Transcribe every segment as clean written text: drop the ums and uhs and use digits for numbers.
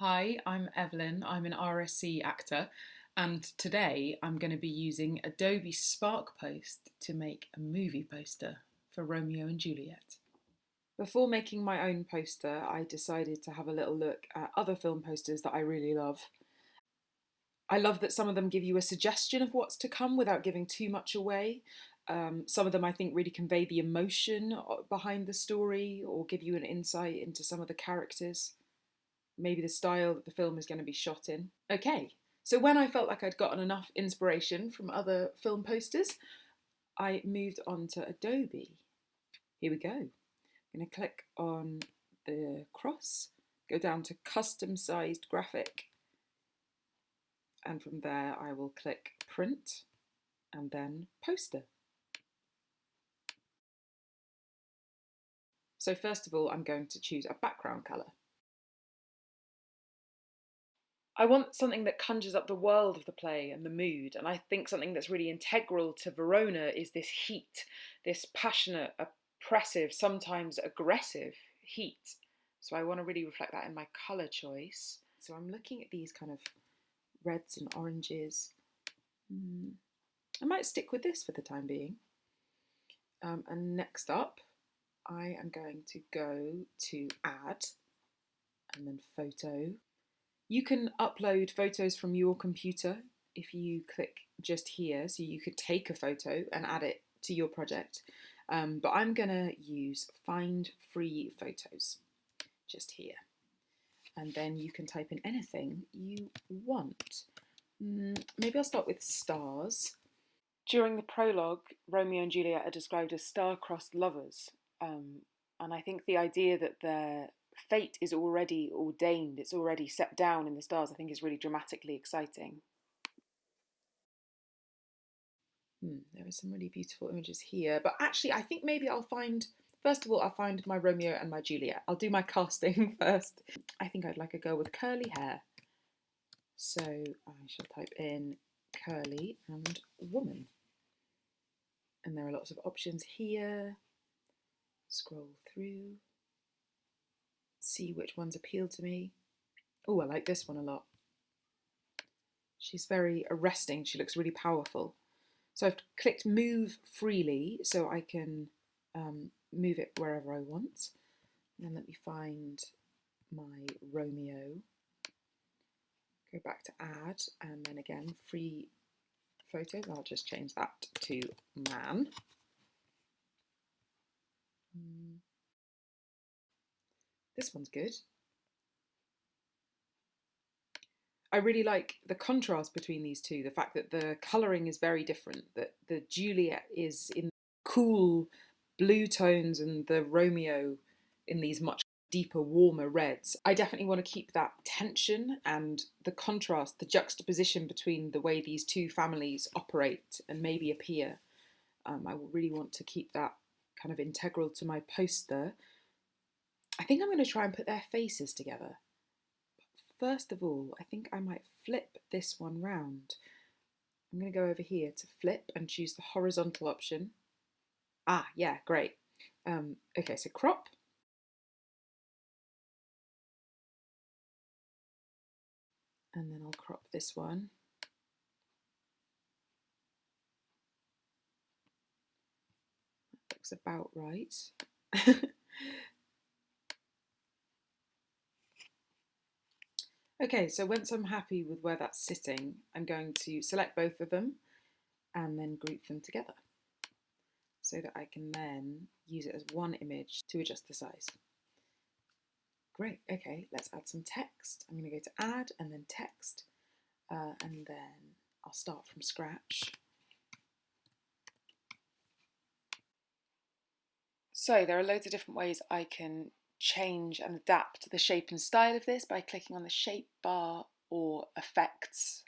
Hi, I'm Evelyn. I'm an RSC actor, and today I'm going to be using Adobe Spark Post to make a movie poster for Romeo and Juliet. Before making my own poster, I decided to have a little look at other film posters that I really love. I love that some of them give you a suggestion of what's to come without giving too much away. Some of them I think really convey the emotion behind the story or give you an insight into some of the characters. Maybe the style that the film is going to be shot in. Okay, so when I felt like I'd gotten enough inspiration from other film posters, I moved on to Adobe. Here we go. I'm going to click on the cross, go down to custom sized graphic, and from there I will click print and then poster. So first of all, I'm going to choose a background colour. I want something that conjures up the world of the play and the mood, and I think something that's really integral to Verona is this heat, this passionate, oppressive, sometimes aggressive heat. So I want to really reflect that in my colour choice. So I'm looking at these kind of reds and oranges. I might stick with this for the time being. And next up, I am going to go to Add and then Photo. You can upload photos from your computer if you click just here, so you could take a photo and add it to your project. But I'm going to use Find Free Photos just here. And then you can type in anything you want. Maybe I'll start with stars. During the prologue, Romeo and Juliet are described as star-crossed lovers. And I think the idea that their fate is already ordained, it's already set down in the stars, I think is really dramatically exciting. There are some really beautiful images here, but actually I think maybe first of all, I'll find my Romeo and my Juliet. I'll do my casting first. I think I'd like a girl with curly hair. So I shall type in curly and woman. And there are lots of options here. Scroll through, see which ones appeal to me. Oh, I like this one a lot. She's very arresting. She looks really powerful. So I've clicked move freely so I can move it wherever I want. And then let me find my Romeo. Go back to add and then again free photos. I'll just change that to man. This one's good. I really like the contrast between these two, the fact that the colouring is very different, that the Juliet is in cool blue tones and the Romeo in these much deeper, warmer reds. I definitely want to keep that tension and the contrast, the juxtaposition between the way these two families operate and maybe appear. I really want to keep that kind of integral to my poster. I think I'm going to try and put their faces together. First of all, I think I might flip this one round. I'm going to go over here to flip and choose the horizontal option. Ah, yeah, great. Okay, so crop. And then I'll crop this one. That looks about right. Okay, so once I'm happy with where that's sitting, I'm going to select both of them and then group them together so that I can then use it as one image to adjust the size. Great, okay, let's add some text. I'm going to go to add and then text, and then I'll start from scratch. So there are loads of different ways I can change and adapt the shape and style of this by clicking on the shape bar or effects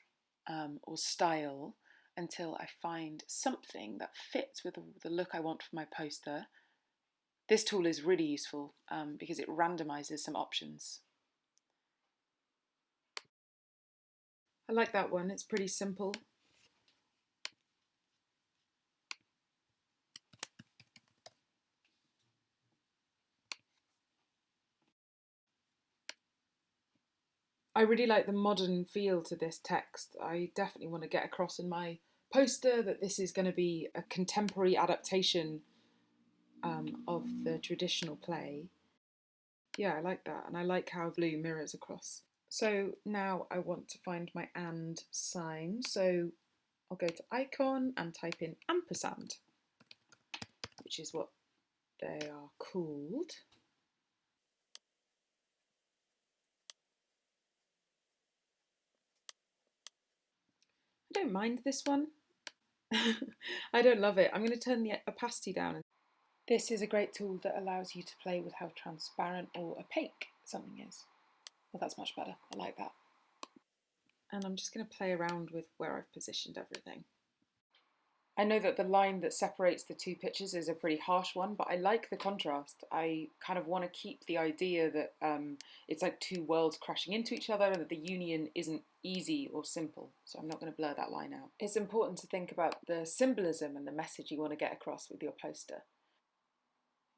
or style until I find something that fits with the look I want for my poster. This tool is really useful because it randomizes some options. I like that one, it's pretty simple. I really like the modern feel to this text. I definitely want to get across in my poster that this is going to be a contemporary adaptation of the traditional play. Yeah, I like that, and I like how blue mirrors across. So now I want to find my and sign, so I'll go to icon and type in ampersand, which is what they are called. I don't mind this one. I don't love it. I'm going to turn the opacity down. This is a great tool that allows you to play with how transparent or opaque something is. Well, that's much better. I like that. And I'm just going to play around with where I've positioned everything. I know that the line that separates the two pictures is a pretty harsh one, but I like the contrast. I kind of want to keep the idea that it's like two worlds crashing into each other and that the union isn't easy or simple. So I'm not going to blur that line out. It's important to think about the symbolism and the message you want to get across with your poster.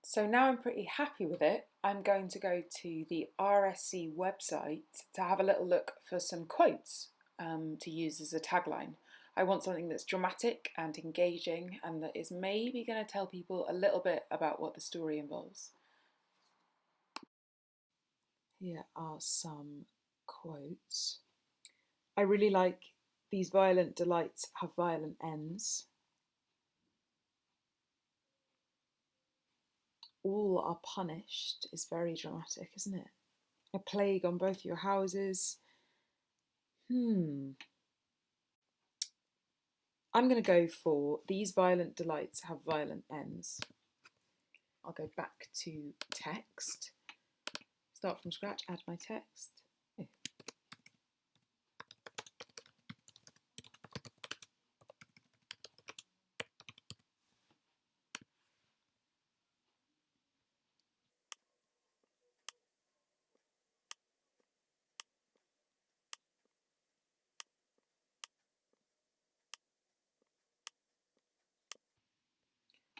So now I'm pretty happy with it. I'm going to go to the RSC website to have a little look for some quotes to use as a tagline. I want something that's dramatic and engaging and that is maybe going to tell people a little bit about what the story involves. Here are some quotes. I really like "These violent delights have violent ends." "All are punished" is very dramatic, isn't it? "A plague on both your houses." I'm going to go for "These violent delights have violent ends." I'll go back to text, start from scratch, add my text.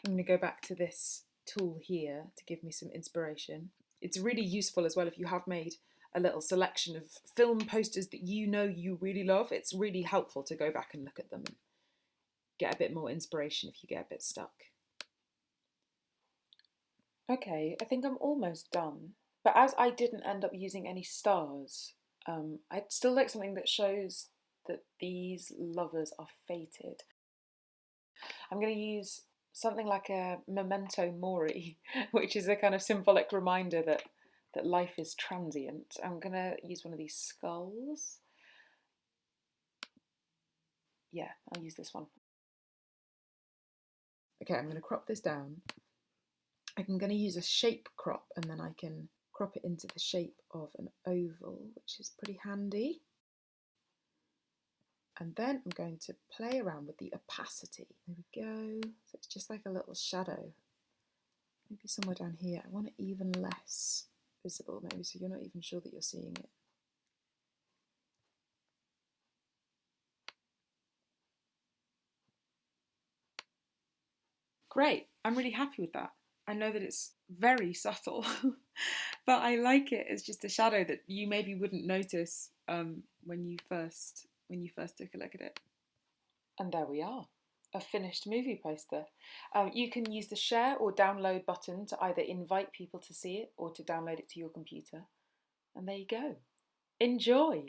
I'm going to go back to this tool here to give me some inspiration. It's really useful as well if you have made a little selection of film posters that you know you really love. It's really helpful to go back and look at them and get a bit more inspiration if you get a bit stuck. Okay, I think I'm almost done. But as I didn't end up using any stars, I'd still like something that shows that these lovers are fated. I'm going to use something like a memento mori, which is a kind of symbolic reminder that life is transient. I'm going to use one of these skulls. Yeah, I'll use this one. Okay, I'm going to crop this down. I'm going to use a shape crop and then I can crop it into the shape of an oval, which is pretty handy. And then I'm going to play around with the opacity. There we go. So it's just like a little shadow. Maybe somewhere down here. I want it even less visible, maybe, so you're not even sure that you're seeing it. Great. I'm really happy with that. I know that it's very subtle, but I like it as just a shadow that you maybe wouldn't notice when you first took a look at it. And there we are, a finished movie poster. You can use the share or download button to either invite people to see it or to download it to your computer. And there you go. Enjoy!